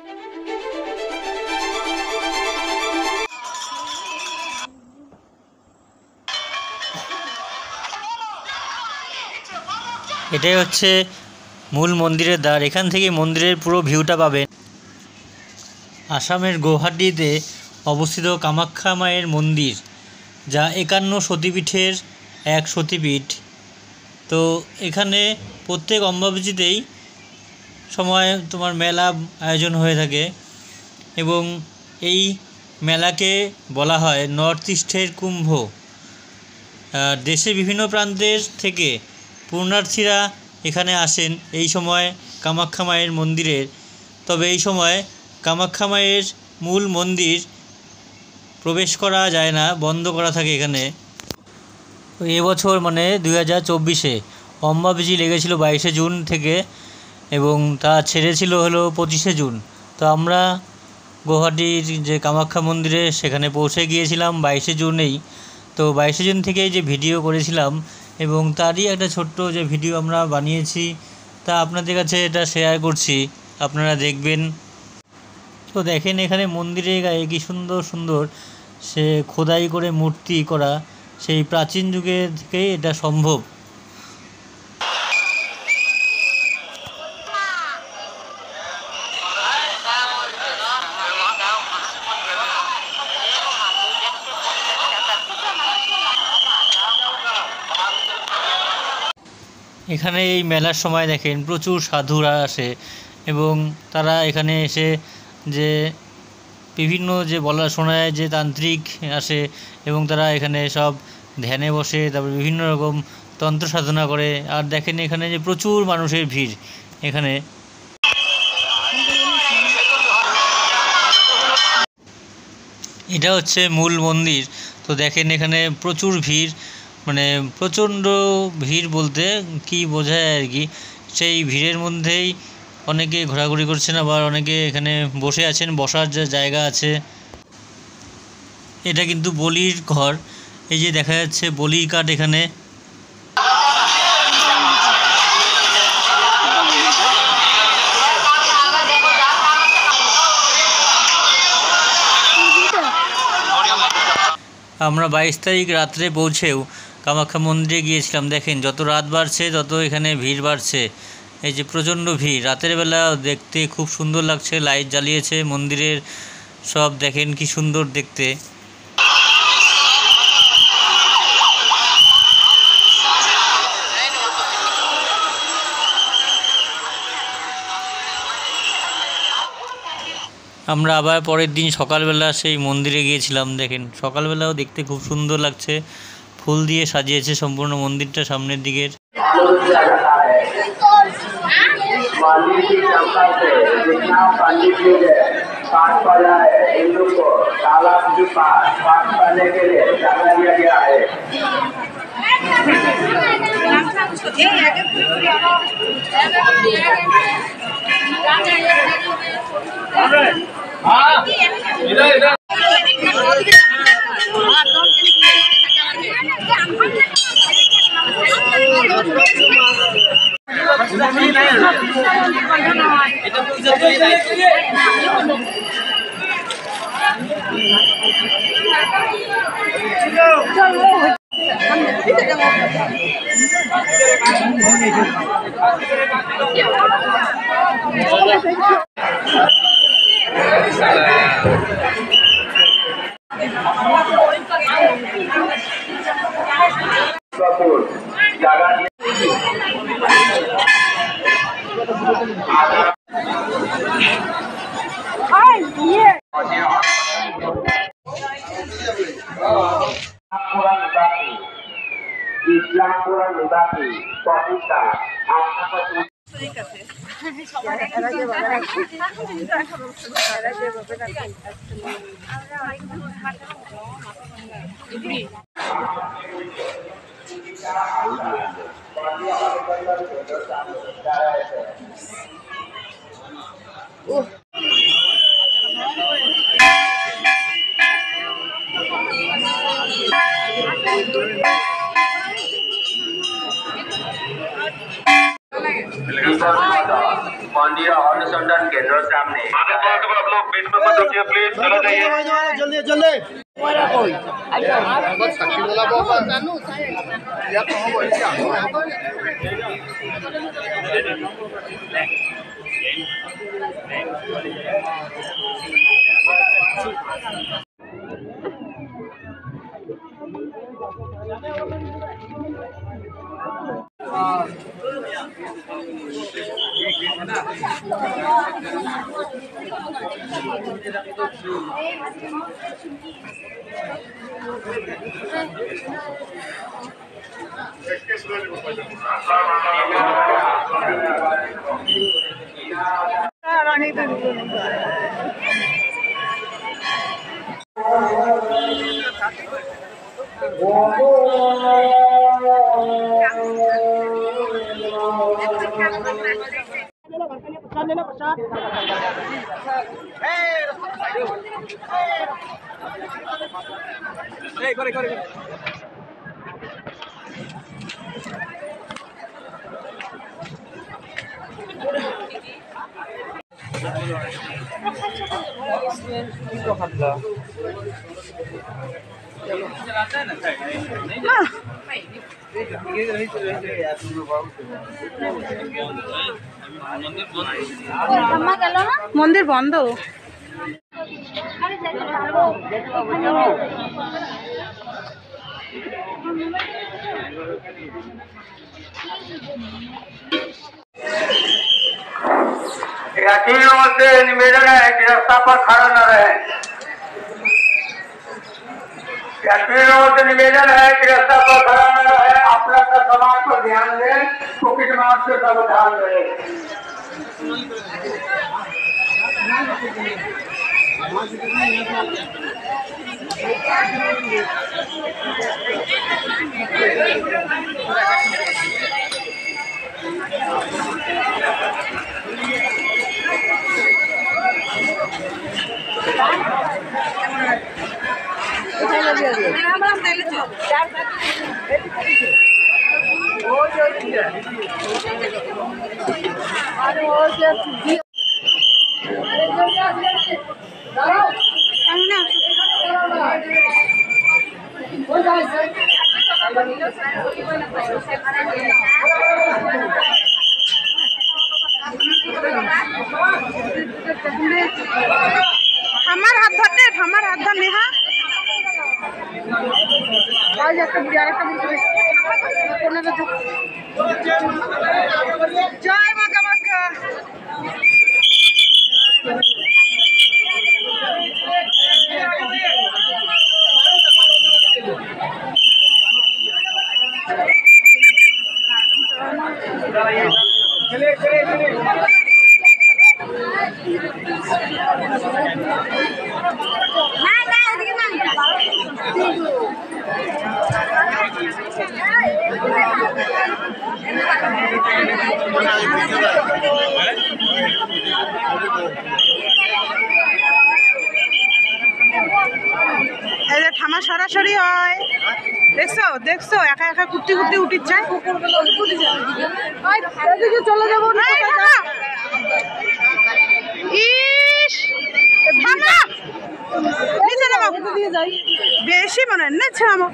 এটাই হচ্ছে মূল মন্দিরের দ্বার। এখান থেকে মন্দিরের পুরো ভিউটা পাবেন। আসামের গৌহাটিতে অবস্থিত কামাখ্যা মায়ের মন্দির, যা 51 সতীপীঠের এক সতীপীঠ। তো এখানে প্রত্যেক অম্বাবচীতেই সময় তোমার মেলা আয়োজন হয়ে থাকে এবং এই মেলাকে বলা হয় নর্থ ইস্টের কুম্ভ। দেশের বিভিন্ন প্রান্তের থেকে পুণ্যার্থীরা এখানে আসেন এই সময় কামাখ্যা মায়ের মন্দিরে। তবে এই সময় কামাখ্যা মায়ের মূল মন্দির প্রবেশ করা যায় না, বন্ধ করা থাকে এখানে। এবছর মানে 2024-এ অম্বাবচী লেগেছিল 22শে জুন থেকে এবং তা ছেড়েছিল হলো 25শে জুন। তো আমরা গৌহাটির যে কামাখ্যা মন্দিরে সেখানে পৌঁছে গিয়েছিলাম 22শে জুনেই। তো 22শে জুন থেকেই যে ভিডিও করেছিলাম এবং তারই একটা ছোট্ট যে ভিডিও আমরা বানিয়েছি, তা আপনাদের কাছে এটা শেয়ার করছি, আপনারা দেখবেন। তো দেখেন এখানে মন্দিরের গায়ে কী সুন্দর সুন্দর সে খোদাই করে মূর্তি করা, সেই প্রাচীন যুগের থেকেই এটা সম্ভব। এখানে এই মেলার সময় দেখেন প্রচুর সাধুরা আসে এবং তারা এখানে এসে যে বিভিন্ন যে বলা শোনা যায় যে তান্ত্রিক আসে এবং তারা এখানে সব ধ্যানে বসে, তারপর বিভিন্ন রকম তন্ত্র সাধনা করে। আর দেখেন এখানে যে প্রচুর মানুষের ভিড় এখানে। এটা হচ্ছে মূল মন্দির। তো দেখেন এখানে প্রচুর ভিড়, মানে প্রচণ্ড ভিড় বলতে কি বোঝায় আর কি, সেই ভিড়ের মধ্যেই অনেকে ঘোরাঘুরি করছেন, আবার অনেকে এখানে বসে আছেন, বসার যে জায়গা আছে। এটা কিন্তু বলির ঘর, এই যে দেখা যাচ্ছে বলির কাঠ এখানে। আমরা 22 তারিখ রাত্রে পৌঁছেও কামাখ্যা মন্দিরে গিয়েছিলাম। দেখেন যত রাত বাড়ছে তত এখানে ভিড় বাড়ছে। এই যে প্রচণ্ড ভিড়, রাতের বেলা দেখতে খুব সুন্দর লাগছে, লাইট জ্বালিয়েছে মন্দিরের সব, দেখেন কি সুন্দর দেখতে। আমরা আবার পরের দিন সকালবেলা সেই মন্দিরে গিয়েছিলাম। দেখেন সকালবেলাও দেখতে খুব সুন্দর লাগছে, ফুল দিয়ে সাজিয়েছে সম্পূর্ণ মন্দিরটা সামনের দিকের। মন্দিৰ অনুসন্ধান কেন্দ্ৰ सामने आप लोग बीच में मत रुकिए प्लीज, चले जाइए जल्दी जल्दी। मंदिर बंद यात्रियों से निवेदन है कि रास्ता पर खड़ा न रहे। यात्रियों से निवेदन है कि रास्ता पर खड़ा न रहे, अपना सामान पर ध्यान दें, पॉकेट मार से सावधान रहे। हमार हाथ धरते हमार हाथ धर नेहा आज একটা বুড়ি আরেকটা বুড়ি কোনটা জয় মা কামাখ্যা ঠামা সরাসরি হয় দেখছো দেখছো একা একা কুর্তি কুর্তি উঠিচ্ছে চলে যাবো ইস বেশি মনে হয় না